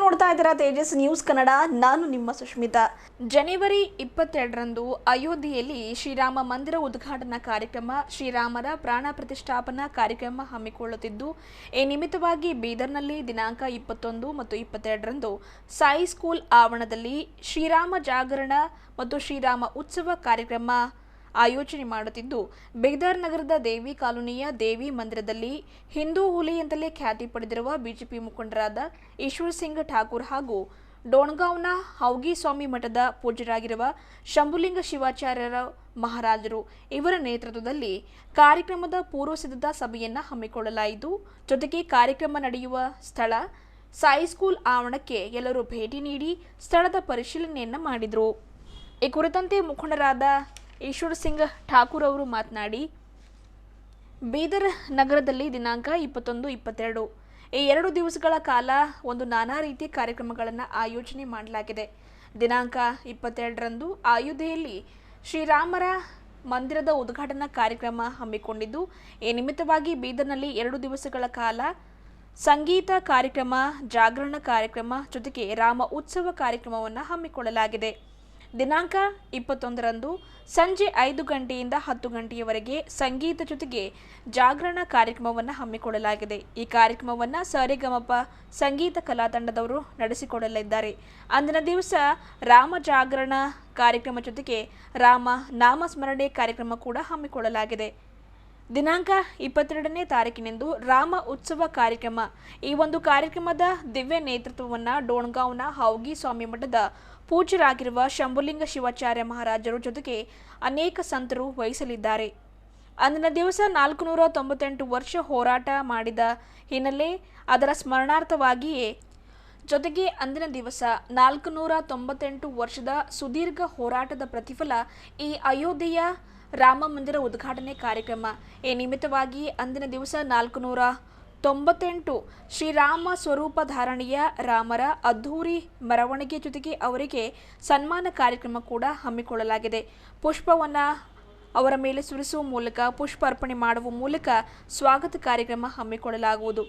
ನೋಡ್ತಾ ಇದ್ದೀರಾ ತೇಜಸ್ ನ್ಯೂಸ್ ಕನ್ನಡ. ನಾನು ನಿಮ್ಮ ಸುಷ್ಮಿತಾ. ಜನವರಿ 22ರಂದು ಅಯೋಧ್ಯೆಯಲ್ಲಿ ಶ್ರೀರಾಮ ಮಂದಿರ ಉದ್ಘಾಟನಾ ಕಾರ್ಯಕ್ರಮ, ಶ್ರೀರಾಮರ ಪ್ರಾಣ ಪ್ರತಿಷ್ಠಾಪನಾ ಕಾರ್ಯಕ್ರಮ ಹಮ್ಮಿಕೊಳ್ಳುತ್ತಿದ್ದು, ಈ ನಿಮಿತ್ತವಾಗಿ ಬೀದರ್ನಲ್ಲಿ ದಿನಾಂಕ 21 ಮತ್ತು 22ರಂದು ಸಾಯಿ ಸ್ಕೂಲ್ ಆವರಣದಲ್ಲಿ ಶ್ರೀರಾಮ ಜಾಗರಣ ಮತ್ತು ಶ್ರೀರಾಮ ಉತ್ಸವ ಕಾರ್ಯಕ್ರಮ ಆಯೋಜನೆ ಮಾಡುತ್ತಿದ್ದು, ಬೀದರ್ ನಗರದ ದೇವಿ ಕಾಲೋನಿಯ ದೇವಿ ಮಂದಿರದಲ್ಲಿ ಹಿಂದೂ ಹುಲಿ ಎಂತಲೇ ಖ್ಯಾತಿ ಪಡೆದಿರುವ ಬಿಜೆಪಿ ಮುಖಂಡರಾದ ಈಶ್ವರ್ ಸಿಂಗ್ ಠಾಕೂರ್ ಹಾಗೂ ಡೋಣಗಾಂವ್ನ ಹೌಗಿ ಸ್ವಾಮಿ ಮಠದ ಪೂಜ್ಯರಾಗಿರುವ ಶಂಭುಲಿಂಗ ಶಿವಾಚಾರ್ಯರ ಮಹಾರಾಜರು ಇವರ ನೇತೃತ್ವದಲ್ಲಿ ಕಾರ್ಯಕ್ರಮದ ಪೂರ್ವ ಸಿದ್ಧತಾ ಸಭೆಯನ್ನು ಹಮ್ಮಿಕೊಳ್ಳಲಾಯಿತು. ಜೊತೆಗೆ ಕಾರ್ಯಕ್ರಮ ನಡೆಯುವ ಸ್ಥಳ ಸಾಯಿ ಸ್ಕೂಲ್ ಆವರಣಕ್ಕೆ ಎಲ್ಲರೂ ಭೇಟಿ ನೀಡಿ ಸ್ಥಳದ ಪರಿಶೀಲನೆಯನ್ನು ಮಾಡಿದರು. ಈ ಕುರಿತಂತೆ ಮುಖಂಡರಾದ ಈಶ್ವರ್ ಸಿಂಗ್ ಠಾಕೂರ್ ಅವರು ಮಾತನಾಡಿ, ಬೀದರ್ ನಗರದಲ್ಲಿ ದಿನಾಂಕ 21, 22 ಈ 2 ದಿವಸಗಳ ಕಾಲ ಒಂದು ನಾನಾ ರೀತಿಯ ಕಾರ್ಯಕ್ರಮಗಳನ್ನು ಆಯೋಜನೆ ಮಾಡಲಾಗಿದೆ. ದಿನಾಂಕ 22ರಂದು ಅಯೋಧ್ಯೆಯಲ್ಲಿ ಶ್ರೀರಾಮರ ಮಂದಿರದ ಉದ್ಘಾಟನಾ ಕಾರ್ಯಕ್ರಮ ಹಮ್ಮಿಕೊಂಡಿದ್ದು, ಈ ನಿಮಿತ್ತವಾಗಿ ಬೀದರ್ನಲ್ಲಿ 2 ದಿವಸಗಳ ಕಾಲ ಸಂಗೀತ ಕಾರ್ಯಕ್ರಮ, ಜಾಗರಣ ಕಾರ್ಯಕ್ರಮ ಜೊತೆಗೆ ರಾಮ ಉತ್ಸವ ಕಾರ್ಯಕ್ರಮವನ್ನು ಹಮ್ಮಿಕೊಳ್ಳಲಾಗಿದೆ. ದಿನಾಂಕ 21ರಂದು ಸಂಜೆ 5 ಗಂಟೆಯಿಂದ 10 ಗಂಟೆಯವರೆಗೆ ಸಂಗೀತ ಜೊತೆಗೆ ಜಾಗರಣ ಕಾರ್ಯಕ್ರಮವನ್ನು ಹಮ್ಮಿಕೊಳ್ಳಲಾಗಿದೆ. ಈ ಕಾರ್ಯಕ್ರಮವನ್ನು ಸರಿಗಮಪ ಸಂಗೀತ ಕಲಾ ತಂಡದವರು ನಡೆಸಿಕೊಡಲಿದ್ದಾರೆ. ಅಂದಿನ ದಿವಸ ರಾಮ ಜಾಗರಣ ಕಾರ್ಯಕ್ರಮ ಜೊತೆಗೆ ರಾಮ ನಾಮಸ್ಮರಣೆ ಕಾರ್ಯಕ್ರಮ ಕೂಡ ಹಮ್ಮಿಕೊಳ್ಳಲಾಗಿದೆ. ದಿನಾಂಕ 22ನೇ ತಾರೀಕಿನಂದು ರಾಮ ಉತ್ಸವ ಕಾರ್ಯಕ್ರಮ. ಈ ಒಂದು ಕಾರ್ಯಕ್ರಮದ ದಿವ್ಯ ನೇತೃತ್ವವನ್ನು ಡೋಣಗಾಂವ್ನ ಹೌಗಿ ಸ್ವಾಮಿ ಮಠದ ಪೂಜ್ಯರಾಗಿರುವ ಶಂಭುಲಿಂಗ ಶಿವಾಚಾರ್ಯ ಮಹಾರಾಜರು ಜೊತೆಗೆ ಅನೇಕ ಸಂತರು ವಹಿಸಲಿದ್ದಾರೆ. ಅಂದಿನ ದಿವಸ 498 ವರ್ಷ ಹೋರಾಟ ಮಾಡಿದ ಹಿನ್ನೆಲೆ ಅದರ ಸ್ಮರಣಾರ್ಥವಾಗಿಯೇ ಜೊತೆಗೆ ಅಂದಿನ ದಿವಸ 498 ವರ್ಷದ ಸುದೀರ್ಘ ಹೋರಾಟದ ಪ್ರತಿಫಲ ಈ ಅಯೋಧ್ಯೆಯ ರಾಮ ಮಂದಿರ ಉದ್ಘಾಟನೆ ಕಾರ್ಯಕ್ರಮ. ಈ ನಿಮಿತ್ತವಾಗಿ ಅಂದಿನ ದಿವಸ 498 ಶ್ರೀರಾಮ ಸ್ವರೂಪ ಧಾರಣೆಯ ರಾಮರ ಅದ್ಧೂರಿ ಮೆರವಣಿಗೆ ಜೊತೆಗೆ ಅವರಿಗೆ ಸನ್ಮಾನ ಕಾರ್ಯಕ್ರಮ ಕೂಡ ಹಮ್ಮಿಕೊಳ್ಳಲಾಗಿದೆ. ಪುಷ್ಪವನ್ನು ಅವರ ಮೇಲೆ ಸುರಿಸುವ ಮೂಲಕ, ಪುಷ್ಪ ಅರ್ಪಣೆ ಮಾಡುವ ಮೂಲಕ ಸ್ವಾಗತ ಕಾರ್ಯಕ್ರಮ ಹಮ್ಮಿಕೊಳ್ಳಲಾಗುವುದು.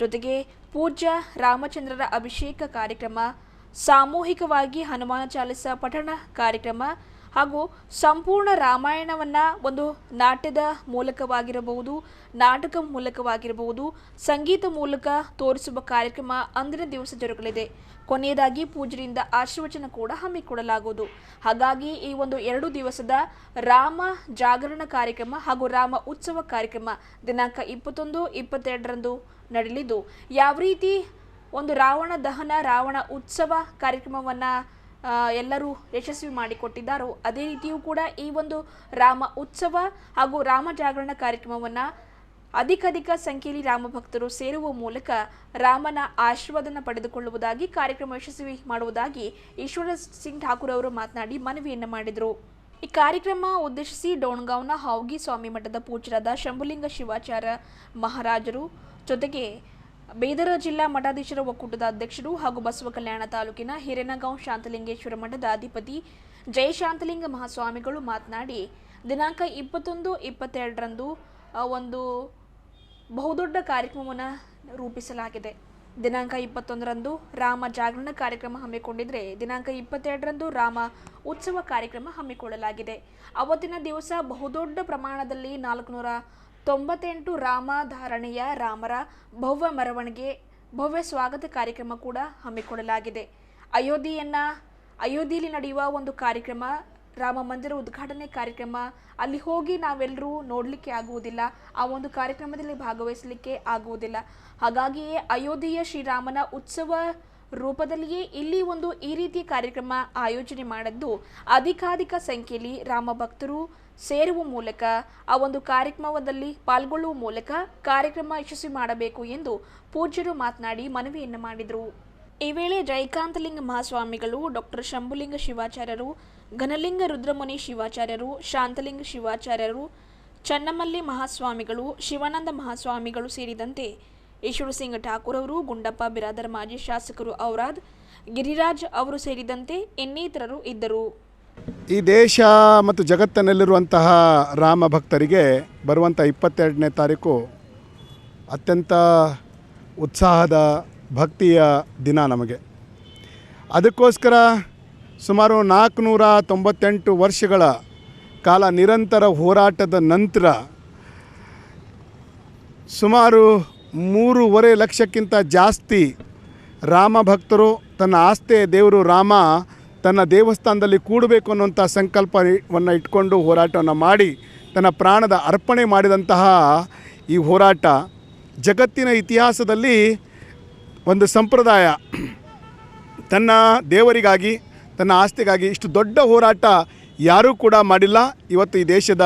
ಜೊತೆಗೆ ಪೂಜ್ಯ ರಾಮಚಂದ್ರರ ಅಭಿಷೇಕ ಕಾರ್ಯಕ್ರಮ, ಸಾಮೂಹಿಕವಾಗಿ ಹನುಮಾನ ಚಾಲಿಸ ಪಠಣ ಕಾರ್ಯಕ್ರಮ ಹಾಗೂ ಸಂಪೂರ್ಣ ರಾಮಾಯಣವನ್ನು ಒಂದು ನಾಟ್ಯದ ಮೂಲಕವಾಗಿರಬಹುದು, ನಾಟಕ ಮೂಲಕವಾಗಿರಬಹುದು, ಸಂಗೀತ ಮೂಲಕ ತೋರಿಸುವ ಕಾರ್ಯಕ್ರಮ ಅಂದಿನ ದಿವಸ ಜರುಗಲಿದೆ. ಕೊನೆಯದಾಗಿ ಪೂಜ್ಯರಿಂದ ಆಶೀರ್ವಚನ ಕೂಡ ಹಮ್ಮಿಕೊಳ್ಳಲಾಗುವುದು. ಹಾಗಾಗಿ ಈ ಒಂದು 2 ದಿವಸದ ರಾಮ ಜಾಗರಣ ಕಾರ್ಯಕ್ರಮ ಹಾಗೂ ರಾಮ ಉತ್ಸವ ಕಾರ್ಯಕ್ರಮ ದಿನಾಂಕ 21, 22ರಂದು ನಡೆಯಲಿದ್ದು, ಯಾವ ರೀತಿ ಒಂದು ರಾವಣ ದಹನ, ರಾವಣ ಉತ್ಸವ ಕಾರ್ಯಕ್ರಮವನ್ನು ಎಲ್ಲರೂ ಯಶಸ್ವಿ ಮಾಡಿಕೊಟ್ಟಿದ್ದಾರೋ ಅದೇ ರೀತಿಯೂ ಕೂಡ ಈ ಒಂದು ರಾಮ ಉತ್ಸವ ಹಾಗೂ ರಾಮ ಜಾಗರಣ ಕಾರ್ಯಕ್ರಮವನ್ನು ಅಧಿಕ ಸಂಖ್ಯೆಯಲ್ಲಿ ರಾಮ ಭಕ್ತರು ಸೇರುವ ಮೂಲಕ ರಾಮನ ಆಶೀರ್ವಾದನ ಪಡೆದುಕೊಳ್ಳುವುದಾಗಿ, ಕಾರ್ಯಕ್ರಮ ಯಶಸ್ವಿ ಮಾಡುವುದಾಗಿ ಈಶ್ವರ ಸಿಂಗ್ ಠಾಕೂರ್ ಅವರು ಮಾತನಾಡಿ ಮನವಿಯನ್ನು ಮಾಡಿದರು. ಈ ಕಾರ್ಯಕ್ರಮ ಉದ್ದೇಶಿಸಿ ಡೋಣಗಾಂವ್ನ ಹೌಗಿ ಸ್ವಾಮಿ ಮಠದ ಪೂಜ್ಯರಾದ ಶಂಭುಲಿಂಗ ಶಿವಾಚಾರ್ಯ ಮಹಾರಾಜರು ಜೊತೆಗೆ ಬೀದರ ಜಿಲ್ಲಾ ಮಠಾಧೀಶರ ಒಕ್ಕೂಟದ ಅಧ್ಯಕ್ಷರು ಹಾಗೂ ಬಸವ ಕಲ್ಯಾಣ ತಾಲೂಕಿನ ಹಿರೇನಗಾಂವ್ ಶಾಂತಲಿಂಗೇಶ್ವರ ಮಠದ ಅಧಿಪತಿ ಜಯ ಶಾಂತಲಿಂಗ ಮಹಾಸ್ವಾಮಿಗಳು ಮಾತನಾಡಿ, ದಿನಾಂಕ 21, 22ರಂದು ಒಂದು ಬಹುದೊಡ್ಡ ಕಾರ್ಯಕ್ರಮವನ್ನು ರೂಪಿಸಲಾಗಿದೆ. ದಿನಾಂಕ 21ರಂದು ರಾಮ ಜಾಗರಣ ಕಾರ್ಯಕ್ರಮ ಹಮ್ಮಿಕೊಂಡಿದ್ರೆ, ದಿನಾಂಕ 22ರಂದು ರಾಮ ಉತ್ಸವ ಕಾರ್ಯಕ್ರಮ ಹಮ್ಮಿಕೊಳ್ಳಲಾಗಿದೆ. ಅವತ್ತಿನ ದಿವಸ ಬಹುದೊಡ್ಡ ಪ್ರಮಾಣದಲ್ಲಿ 498 ರಾಮ ಧಾರಣೆಯ ರಾಮರ ಭವ್ಯ ಮೆರವಣಿಗೆ, ಭವ್ಯ ಸ್ವಾಗತ ಕಾರ್ಯಕ್ರಮ ಕೂಡ ಹಮ್ಮಿಕೊಳ್ಳಲಾಗಿದೆ. ಅಯೋಧ್ಯೆಯಲ್ಲಿ ನಡೆಯುವ ಒಂದು ಕಾರ್ಯಕ್ರಮ, ರಾಮ ಮಂದಿರ ಉದ್ಘಾಟನೆ ಕಾರ್ಯಕ್ರಮ, ಅಲ್ಲಿ ಹೋಗಿ ನಾವೆಲ್ಲರೂ ನೋಡಲಿಕ್ಕೆ ಆಗುವುದಿಲ್ಲ, ಆ ಒಂದು ಕಾರ್ಯಕ್ರಮದಲ್ಲಿ ಭಾಗವಹಿಸಲಿಕ್ಕೆ ಆಗುವುದಿಲ್ಲ. ಹಾಗಾಗಿಯೇ ಅಯೋಧ್ಯೆಯ ಶ್ರೀರಾಮನ ಉತ್ಸವ ರೂಪದಲ್ಲಿಯೇ ಇಲ್ಲಿ ಈ ರೀತಿಯ ಕಾರ್ಯಕ್ರಮ ಆಯೋಜನೆ ಮಾಡಿದ್ದು, ಅಧಿಕಾಧಿಕ ಸಂಖ್ಯೆಯಲ್ಲಿ ರಾಮ ಭಕ್ತರು ಸೇರುವ ಮೂಲಕ ಆ ಒಂದು ಕಾರ್ಯಕ್ರಮದಲ್ಲಿ ಪಾಲ್ಗೊಳ್ಳುವ ಮೂಲಕ ಕಾರ್ಯಕ್ರಮ ಯಶಸ್ವಿ ಮಾಡಬೇಕು ಎಂದು ಪೂಜ್ಯರು ಮಾತನಾಡಿ ಮನವಿಯನ್ನು ಮಾಡಿದರು. ಈ ವೇಳೆ ಜಯಕಾಂತಲಿಂಗ ಮಹಾಸ್ವಾಮಿಗಳು, ಡಾಕ್ಟರ್ ಶಂಭುಲಿಂಗ ಶಿವಾಚಾರ್ಯರು, ಘನಲಿಂಗ ರುದ್ರಮುನಿ ಶಿವಾಚಾರ್ಯರು, ಶಾಂತಲಿಂಗ ಶಿವಾಚಾರ್ಯರು, ಚನ್ನಮಲ್ಲಿ ಮಹಾಸ್ವಾಮಿಗಳು, ಶಿವಾನಂದ ಮಹಾಸ್ವಾಮಿಗಳು ಸೇರಿದಂತೆ ಈಶ್ವರ ಸಿಂಗ್ ಠಾಕೂರ್ ಅವರು, ಗುಂಡಪ್ಪ ಬಿರಾದರ್ ಮಾಜಿ ಶಾಸಕರು ಔರಾದ್, ಗಿರಿರಾಜ್ ಅವರು ಸೇರಿದಂತೆ ಇನ್ನಿತರರು ಇದ್ದರು. ಈ ದೇಶ ಮತ್ತು ಜಗತ್ತಿನಲ್ಲಿರುವಂತಹ ರಾಮ ಭಕ್ತರಿಗೆ ಬರುವಂಥ 22ನೇ ತಾರೀಕು ಅತ್ಯಂತ ಉತ್ಸಾಹದ ಭಕ್ತಿಯ ದಿನ ನಮಗೆ. ಅದಕ್ಕೋಸ್ಕರ ಸುಮಾರು 498 ವರ್ಷಗಳ ಕಾಲ ನಿರಂತರ ಹೋರಾಟದ ನಂತರ ಸುಮಾರು 3.5 ಲಕ್ಷಕ್ಕಿಂತ ಜಾಸ್ತಿ ರಾಮ ಭಕ್ತರು ತನ್ನ ಆಸ್ಥೆ ದೇವರು ರಾಮ ತನ್ನ ದೇವಸ್ಥಾನದಲ್ಲಿ ಕೂಡಬೇಕು ಅನ್ನುವಂಥ ಸಂಕಲ್ಪವನ್ನು ಇಟ್ಕೊಂಡು ಹೋರಾಟವನ್ನು ಮಾಡಿ ತನ್ನ ಪ್ರಾಣದ ಅರ್ಪಣೆ ಮಾಡಿದಂತಹ ಈ ಹೋರಾಟ ಜಗತ್ತಿನ ಇತಿಹಾಸದಲ್ಲಿ ಒಂದು ಸಂಪ್ರದಾಯ. ತನ್ನ ದೇವರಿಗಾಗಿ ತನ್ನ ಆಸ್ತಿಗಾಗಿ ಇಷ್ಟು ದೊಡ್ಡ ಹೋರಾಟ ಯಾರೂ ಕೂಡ ಮಾಡಿಲ್ಲ. ಇವತ್ತು ಈ ದೇಶದ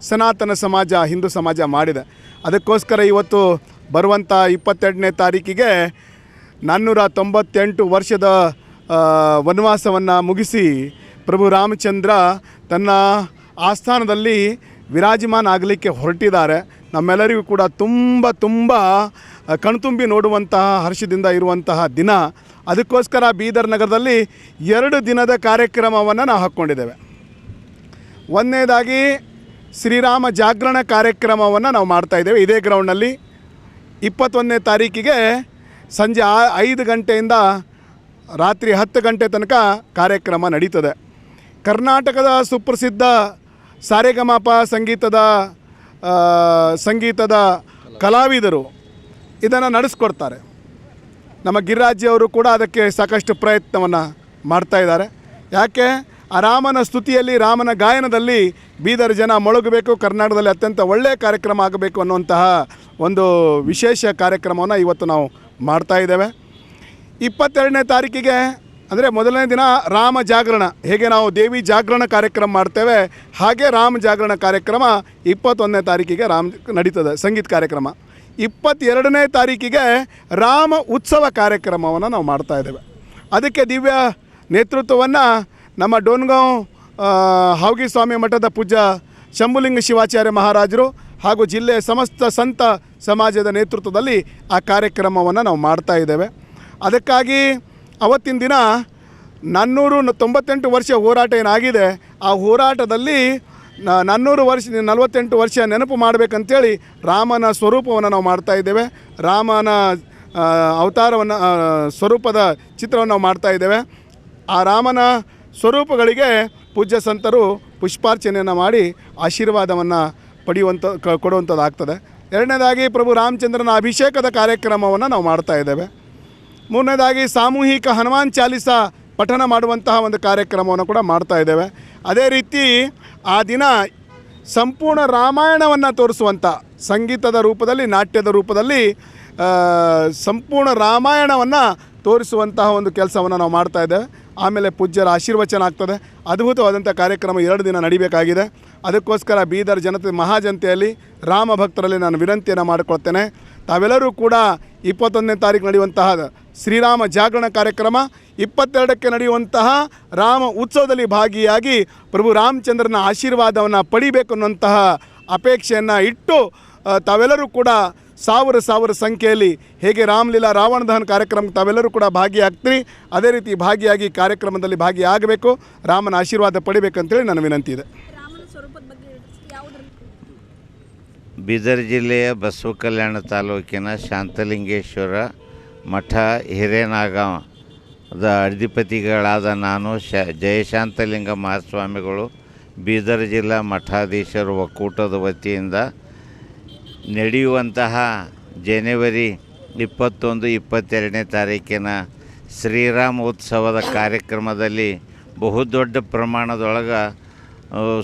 ಸನಾತನ ಸಮಾಜ ಹಿಂದೂ ಸಮಾಜ ಮಾಡಿದೆ. ಅದಕ್ಕೋಸ್ಕರ ಇವತ್ತು ಬರುವಂಥ 22ನೇ ತಾರೀಕಿಗೆ 498 ವರ್ಷದ ವನವಾಸವನ್ನು ಮುಗಿಸಿ ಪ್ರಭು ರಾಮಚಂದ್ರ ತನ್ನ ಆಸ್ಥಾನದಲ್ಲಿ ವಿರಾಜಮಾನ ಆಗಲಿಕ್ಕೆ ಹೊರಟಿದ್ದಾರೆ. ನಮ್ಮೆಲ್ಲರಿಗೂ ಕೂಡ ತುಂಬ ಕಣ್ತುಂಬಿ ನೋಡುವಂತಹ ಹರ್ಷದಿಂದ ಇರುವಂತಹ ದಿನ. ಅದಕ್ಕೋಸ್ಕರ ಬೀದರ್ ನಗರದಲ್ಲಿ 2 ದಿನದ ಕಾರ್ಯಕ್ರಮವನ್ನು ನಾವು ಹಾಕ್ಕೊಂಡಿದ್ದೇವೆ. ಒಂದನೇದಾಗಿ ಶ್ರೀರಾಮ ಜಾಗರಣ ಕಾರ್ಯಕ್ರಮವನ್ನು ನಾವು ಮಾಡ್ತಾಯಿದ್ದೇವೆ ಇದೇ ಗ್ರೌಂಡ್ನಲ್ಲಿ. 21ನೇ ತಾರೀಕಿಗೆ ಸಂಜೆ 5 ಗಂಟೆಯಿಂದ ರಾತ್ರಿ 10 ಗಂಟೆ ತನಕ ಕಾರ್ಯಕ್ರಮ ನಡೀತದೆ. ಕರ್ನಾಟಕದ ಸುಪ್ರಸಿದ್ಧ ಸಾರೆಗಮಪ ಸಂಗೀತದ ಕಲಾವಿದರು ಇದನ್ನು ನಡೆಸ್ಕೊಡ್ತಾರೆ. ನಮ್ಮ ಗಿರಿರಾಜ್ಯವರು ಕೂಡ ಅದಕ್ಕೆ ಸಾಕಷ್ಟು ಪ್ರಯತ್ನವನ್ನು ಮಾಡ್ತಾಯಿದ್ದಾರೆ. ಯಾಕೆ ಆ ರಾಮನ ಸ್ತುತಿಯಲ್ಲಿ ರಾಮನ ಗಾಯನದಲ್ಲಿ ಬೀದರ್ ಜನ ಮೊಳಗಬೇಕು, ಕರ್ನಾಟಕದಲ್ಲಿ ಅತ್ಯಂತ ಒಳ್ಳೆಯ ಕಾರ್ಯಕ್ರಮ ಆಗಬೇಕು ಅನ್ನುವಂತಹ ಒಂದು ವಿಶೇಷ ಕಾರ್ಯಕ್ರಮವನ್ನು ಇವತ್ತು ನಾವು ಮಾಡ್ತಾಯಿದ್ದೇವೆ. 22ನೇ ತಾರೀಕಿಗೆ ಅಂದರೆ ಮೊದಲನೇ ದಿನ ರಾಮ ಜಾಗರಣ. ಹೇಗೆ ನಾವು ದೇವಿ ಜಾಗರಣ ಕಾರ್ಯಕ್ರಮ ಮಾಡ್ತೇವೆ ಹಾಗೆ ರಾಮ ಜಾಗರಣ ಕಾರ್ಯಕ್ರಮ 21ನೇ ತಾರೀಕಿಗೆ ನಡೀತದೆ ಸಂಗೀತ ಕಾರ್ಯಕ್ರಮ. 22ನೇ ತಾರೀಕಿಗೆ ರಾಮ ಉತ್ಸವ ಕಾರ್ಯಕ್ರಮವನ್ನು ನಾವು ಮಾಡ್ತಾಯಿದ್ದೇವೆ. ಅದಕ್ಕೆ ದಿವ್ಯ ನೇತೃತ್ವವನ್ನು ನಮ್ಮ ಡೋನ್ಗಾಂವ್ ಹಾವ್ಗಿ ಸ್ವಾಮಿ ಮಠದ ಪೂಜ್ಯ ಶಂಭುಲಿಂಗ ಶಿವಾಚಾರ್ಯ ಮಹಾರಾಜರು ಹಾಗೂ ಜಿಲ್ಲೆಯ ಸಮಸ್ತ ಸಂತ ಸಮಾಜದ ನೇತೃತ್ವದಲ್ಲಿ ಆ ಕಾರ್ಯಕ್ರಮವನ್ನು ನಾವು ಮಾಡ್ತಾಯಿದ್ದೇವೆ. ಅದಕ್ಕಾಗಿ ಅವತ್ತಿನ ದಿನ 498 ವರ್ಷ ಹೋರಾಟ ಏನಾಗಿದೆ ಆ ಹೋರಾಟದಲ್ಲಿ 448 ವರ್ಷ ನೆನಪು ಮಾಡಬೇಕಂತೇಳಿ ರಾಮನ ಸ್ವರೂಪವನ್ನು ನಾವು ಮಾಡ್ತಾಯಿದ್ದೇವೆ. ರಾಮನ ಅವತಾರವನ್ನು ಸ್ವರೂಪದ ಚಿತ್ರವನ್ನು ನಾವು ಮಾಡ್ತಾಯಿದ್ದೇವೆ. ಆ ರಾಮನ ಸ್ವರೂಪಗಳಿಗೆ ಪೂಜ್ಯ ಸಂತರು ಪುಷ್ಪಾರ್ಚನೆಯನ್ನು ಮಾಡಿ ಆಶೀರ್ವಾದವನ್ನು ಕೊಡುವಂಥದ್ದಾಗ್ತದೆ. ಎರಡನೇದಾಗಿ ಪ್ರಭು ರಾಮಚಂದ್ರನ ಅಭಿಷೇಕದ ಕಾರ್ಯಕ್ರಮವನ್ನು ನಾವು ಮಾಡ್ತಾಯಿದ್ದೇವೆ. ಮೂರನೇದಾಗಿ ಸಾಮೂಹಿಕ ಹನುಮಾನ್ ಚಾಲಿಸ ಪಠಣ ಮಾಡುವಂತಹ ಒಂದು ಕಾರ್ಯಕ್ರಮವನ್ನು ಕೂಡ ಮಾಡ್ತಾಯಿದ್ದೇವೆ. ಅದೇ ರೀತಿ ಆ ದಿನ ಸಂಪೂರ್ಣ ರಾಮಾಯಣವನ್ನು ತೋರಿಸುವಂಥ ಸಂಗೀತದ ರೂಪದಲ್ಲಿ ನಾಟ್ಯದ ರೂಪದಲ್ಲಿ ಸಂಪೂರ್ಣ ರಾಮಾಯಣವನ್ನು ತೋರಿಸುವಂತಹ ಒಂದು ಕೆಲಸವನ್ನು ನಾವು ಮಾಡ್ತಾಯಿದ್ದೇವೆ. ಆಮೇಲೆ ಪೂಜ್ಯರ ಆಶೀರ್ವಚನ ಆಗ್ತದೆ. ಅದ್ಭುತವಾದಂಥ ಕಾರ್ಯಕ್ರಮ 2 ದಿನ ನಡಿಬೇಕಾಗಿದೆ. ಅದಕ್ಕೋಸ್ಕರ ಬೀದರ್ ಜನತೆ ಮಹಾಜನತೆಯಲ್ಲಿ ರಾಮ ಭಕ್ತರಲ್ಲಿ ನಾನು ವಿನಂತಿಯನ್ನು ಮಾಡಿಕೊಳ್ತೇನೆ. ತಾವೆಲ್ಲರೂ ಕೂಡ 21ನೇ ತಾರೀಕು ನಡೆಯುವಂತಹ ಶ್ರೀರಾಮ ಜಾಗರಣ ಕಾರ್ಯಕ್ರಮ, 22ಕ್ಕೆ ನಡೆಯುವಂತಹ ರಾಮ ಉತ್ಸವದಲ್ಲಿ ಭಾಗಿಯಾಗಿ ಪ್ರಭು ರಾಮಚಂದ್ರನ ಆಶೀರ್ವಾದವನ್ನು ಪಡಿಬೇಕು ಅನ್ನುವಂತಹ ಅಪೇಕ್ಷೆಯನ್ನು ಇಟ್ಟು ತಾವೆಲ್ಲರೂ ಕೂಡ ಸಾವಿರ ಸಂಖ್ಯೆಯಲ್ಲಿ ಹೇಗೆ ರಾಮಲೀಲಾ ರಾವಣ ದಹನ ಕಾರ್ಯಕ್ರಮಕ್ಕೆ ತಾವೆಲ್ಲರೂ ಕೂಡ ಭಾಗಿಯಾಗ್ತೀರಿ ಅದೇ ರೀತಿ ಭಾಗಿಯಾಗಿ ಕಾರ್ಯಕ್ರಮದಲ್ಲಿ ಭಾಗಿಯಾಗಬೇಕು, ರಾಮನ ಆಶೀರ್ವಾದ ಪಡಿಬೇಕಂತೇಳಿ ನನ್ನ ವಿನಂತಿ ಇದೆ. ಬೀದರ್ ಜಿಲ್ಲೆಯ ಬಸವಕಲ್ಯಾಣ ತಾಲೂಕಿನ ಶಾಂತಲಿಂಗೇಶ್ವರ ಮಠ ಹಿರೇನಾಗದ ಅಧಿಪತಿಗಳಾದ ನಾನು ಜಯಶಾಂತಲಿಂಗ ಮಹಾಸ್ವಾಮಿಗಳು ಬೀದರ್ ಜಿಲ್ಲಾ ಮಠಾಧೀಶರ ಒಕ್ಕೂಟದ ವತಿಯಿಂದ ನಡೆಯುವಂತಹ ಜನವರಿ 21-22ನೇ ತಾರೀಕಿನ ಶ್ರೀರಾಮ ಉತ್ಸವದ ಕಾರ್ಯಕ್ರಮದಲ್ಲಿ ಬಹುದೊಡ್ಡ ಪ್ರಮಾಣದೊಳಗೆ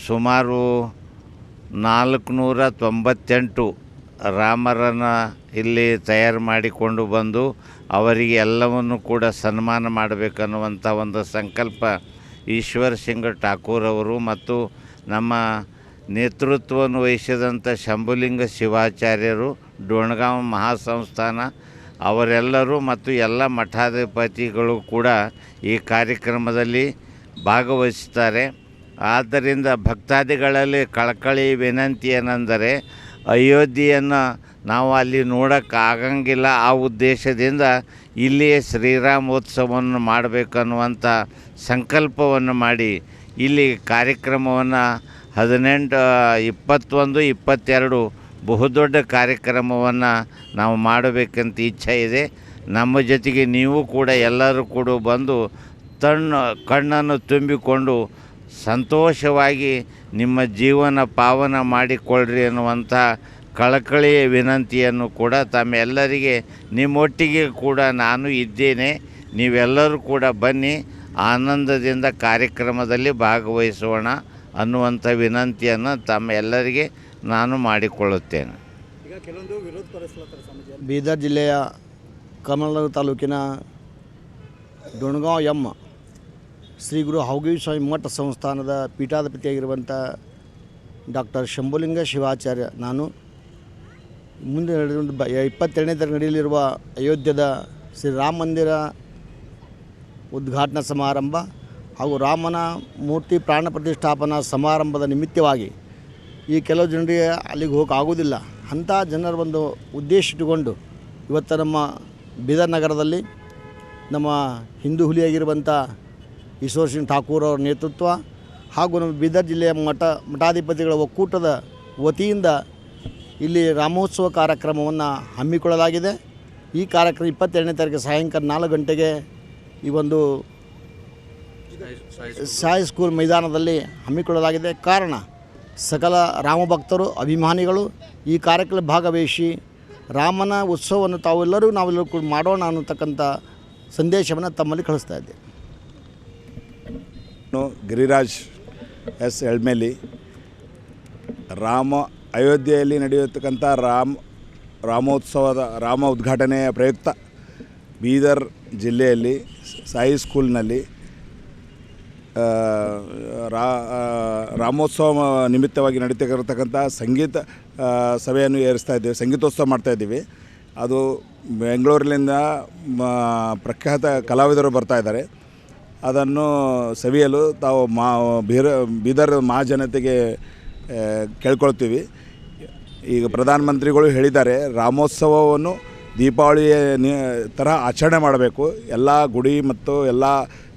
ಸುಮಾರು 498 ರಾಮರನ್ನು ಇಲ್ಲಿ ತಯಾರು ಮಾಡಿಕೊಂಡು ಬಂದು ಅವರಿಗೆ ಎಲ್ಲವನ್ನು ಕೂಡ ಸನ್ಮಾನ ಮಾಡಬೇಕನ್ನುವಂಥ ಒಂದು ಸಂಕಲ್ಪ ಈಶ್ವರ್ ಸಿಂಗ್ ಠಾಕೂರ್ ಅವರು ಮತ್ತು ನಮ್ಮ ನೇತೃತ್ವವನ್ನು ವಹಿಸಿದಂಥ ಶಂಭುಲಿಂಗ ಶಿವಾಚಾರ್ಯರು ಡೋಣಗಾಂವ್ ಮಹಾಸಂಸ್ಥಾನ ಅವರೆಲ್ಲರೂ ಮತ್ತು ಎಲ್ಲ ಮಠಾಧಿಪತಿಗಳು ಕೂಡ ಈ ಕಾರ್ಯಕ್ರಮದಲ್ಲಿ ಭಾಗವಹಿಸ್ತಾರೆ. ಆದ್ದರಿಂದ ಭಕ್ತಾದಿಗಳಲ್ಲಿ ಕಳಕಳಿ ವಿನಂತಿ ಏನೆಂದರೆ ಅಯೋಧ್ಯೆಯನ್ನು ನಾವು ಅಲ್ಲಿ ನೋಡೋಕ್ಕಾಗಂಗಿಲ್ಲ. ಆ ಉದ್ದೇಶದಿಂದ ಇಲ್ಲಿಯೇ ಶ್ರೀರಾಮೋತ್ಸವವನ್ನು ಮಾಡಬೇಕನ್ನುವಂಥ ಸಂಕಲ್ಪವನ್ನು ಮಾಡಿ ಇಲ್ಲಿ ಕಾರ್ಯಕ್ರಮವನ್ನು 18, 21, 22 ಬಹುದೊಡ್ಡ ಕಾರ್ಯಕ್ರಮವನ್ನು ನಾವು ಮಾಡಬೇಕಂತ ಇಚ್ಛೆ ಇದೆ. ನಮ್ಮ ಜೊತೆಗೆ ನೀವು ಕೂಡ ಎಲ್ಲರೂ ಕೂಡ ಬಂದು ಕಣ್ಣನ್ನು ತುಂಬಿಕೊಂಡು ಸಂತೋಷವಾಗಿ ನಿಮ್ಮ ಜೀವನ ಪಾವನ ಮಾಡಿಕೊಳ್ಳ್ರಿ ಅನ್ನುವಂಥ ಕಳಕಳಿಯ ವಿನಂತಿಯನ್ನು ಕೂಡ ತಮ್ಮೆಲ್ಲರಿಗೆ ನಿಮ್ಮೊಟ್ಟಿಗೆ ಕೂಡ ನಾನು ಇದ್ದೇನೆ. ನೀವೆಲ್ಲರೂ ಕೂಡ ಬನ್ನಿ, ಆನಂದದಿಂದ ಕಾರ್ಯಕ್ರಮದಲ್ಲಿ ಭಾಗವಹಿಸೋಣ ಅನ್ನುವಂಥ ವಿನಂತಿಯನ್ನು ತಮ್ಮೆಲ್ಲರಿಗೆ ನಾನು ಮಾಡಿಕೊಳ್ಳುತ್ತೇನೆ. ಬೀದರ್ ಜಿಲ್ಲೆಯ ಕಮಲನಗರ ತಾಲೂಕಿನ ಡೊಣಗಾಂವ್ ಎಂ ಶ್ರೀ ಗುರು ಹೌಗೀ ಸ್ವಾಮಿ ಮಠ ಸಂಸ್ಥಾನದ ಪೀಠಾಧಿಪತಿಯಾಗಿರುವಂಥ ಡಾಕ್ಟರ್ ಶಂಭುಲಿಂಗ ಶಿವಾಚಾರ್ಯ ನಾನು ಮುಂದೆ 22ನೇ ತಾರೀಕು ನಡೆಯಲಿರುವ ಅಯೋಧ್ಯದ ಶ್ರೀರಾಮ ಮಂದಿರ ಉದ್ಘಾಟನಾ ಸಮಾರಂಭ ಹಾಗೂ ರಾಮನ ಮೂರ್ತಿ ಪ್ರಾಣ ಪ್ರತಿಷ್ಠಾಪನಾ ಸಮಾರಂಭದ ನಿಮಿತ್ತವಾಗಿ ಈ ಕೆಲವು ಜನರಿಗೆ ಅಲ್ಲಿಗೆ ಹೋಗೋಕೆ ಆಗೋದಿಲ್ಲ. ಅಂಥ ಜನರ ಒಂದು ಉದ್ದೇಶ ಇಟ್ಟುಕೊಂಡು ಇವತ್ತು ನಮ್ಮ ಬೀದರ್ ನಗರದಲ್ಲಿ ನಮ್ಮ ಹಿಂದೂ ಹುಲಿಯಾಗಿರುವಂಥ ಈಶ್ವರ್ ಸಿಂಗ್ ಠಾಕೂರ್ ಅವರ ನೇತೃತ್ವ ಹಾಗೂ ನಮ್ಮ ಬೀದರ್ ಜಿಲ್ಲೆಯ ಮಠಾಧಿಪತಿಗಳ ಒಕ್ಕೂಟದ ವತಿಯಿಂದ ಇಲ್ಲಿ ರಾಮೋತ್ಸವ ಕಾರ್ಯಕ್ರಮವನ್ನು ಹಮ್ಮಿಕೊಳ್ಳಲಾಗಿದೆ. ಈ ಕಾರ್ಯಕ್ರಮ 22ನೇ ತಾರೀಕು ಸಾಯಂಕಾಲ 4 ಗಂಟೆಗೆ ಈ ಒಂದು ಸಾಯಿ ಸ್ಕೂಲ್ ಮೈದಾನದಲ್ಲಿ ಹಮ್ಮಿಕೊಳ್ಳಲಾಗಿದೆ. ಕಾರಣ ಸಕಲ ರಾಮಭಕ್ತರು ಅಭಿಮಾನಿಗಳು ಈ ಕಾರ್ಯಕ್ರಮ ಭಾಗವಹಿಸಿ ರಾಮನ ಉತ್ಸವವನ್ನು ನಾವೆಲ್ಲರೂ ಕೂಡ ಮಾಡೋಣ ಅನ್ನತಕ್ಕಂಥ ಸಂದೇಶವನ್ನು ತಮ್ಮಲ್ಲಿ ಕಳಿಸ್ತಾ ಇದ್ದೇವೆ. ಗಿರಿರಾಜ್ ಎಸ್ ಎಳ್ಮೇಲಿ ಅಯೋಧ್ಯೆಯಲ್ಲಿ ನಡೆಯತಕ್ಕಂಥ ರಾಮ ಉದ್ಘಾಟನೆಯ ಪ್ರಯುಕ್ತ ಬೀದರ್ ಜಿಲ್ಲೆಯಲ್ಲಿ ಸಾಯಿ ಸ್ಕೂಲ್ನಲ್ಲಿ ರಾಮೋತ್ಸವ ನಿಮಿತ್ತವಾಗಿ ನಡೀತಿರತಕ್ಕಂಥ ಸಂಗೀತ ಸಭೆಯನ್ನು ಏರಿಸ್ತಾ ಇದ್ದೇವೆ, ಸಂಗೀತೋತ್ಸವ ಮಾಡ್ತಾಯಿದ್ದೀವಿ. ಅದು ಬೆಂಗಳೂರಿನಿಂದ ಪ್ರಖ್ಯಾತ ಕಲಾವಿದರು ಬರ್ತಾಯಿದ್ದಾರೆ. ಅದನ್ನು ಸವಿಯಲು ತಾವು ಬೀದರ್ ಮಹಾಜನತೆಗೆ ಕೇಳ್ಕೊಳ್ತೀವಿ. ಈಗ ಪ್ರಧಾನಮಂತ್ರಿಗಳು ಹೇಳಿದ್ದಾರೆ, ರಾಮೋತ್ಸವವನ್ನು ದೀಪಾವಳಿಯ ಥರ ಆಚರಣೆ ಮಾಡಬೇಕು, ಎಲ್ಲ ಗುಡಿ ಮತ್ತು ಎಲ್ಲ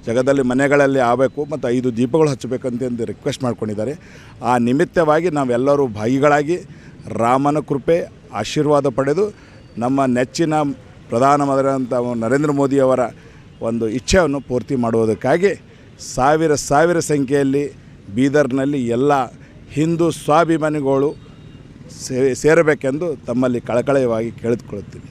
ಜಗದಲ್ಲಿ ಮನೆಗಳಲ್ಲಿ ಆಗಬೇಕು ಮತ್ತು 5 ದೀಪಗಳು ಹಚ್ಚಬೇಕಂತ ರಿಕ್ವೆಸ್ಟ್ ಮಾಡ್ಕೊಂಡಿದ್ದಾರೆ. ಆ ನಿಮಿತ್ತವಾಗಿ ನಾವೆಲ್ಲರೂ ಭಾಗಿಗಳಾಗಿ ರಾಮನ ಕೃಪೆ ಆಶೀರ್ವಾದ ಪಡೆದು ನಮ್ಮ ನೆಚ್ಚಿನ ಪ್ರಧಾನಮಂತ್ರಿಯಾದಂಥ ನರೇಂದ್ರ ಮೋದಿಯವರ ಒಂದು ಇಚ್ಛೆಯನ್ನು ಪೂರ್ತಿ ಮಾಡುವುದಕ್ಕಾಗಿ ಸಾವಿರ ಸಂಖ್ಯೆಯಲ್ಲಿ ಬೀದರ್ನಲ್ಲಿ ಎಲ್ಲ ಹಿಂದೂ ಸ್ವಾಭಿಮಾನಿಗಳು ಸೇರಬೇಕೆಂದು ತಮ್ಮಲ್ಲಿ ಕಳಕಳಿಯಾಗಿ ಕೇಳಿಕೊಳ್ಳುತ್ತೀನಿ.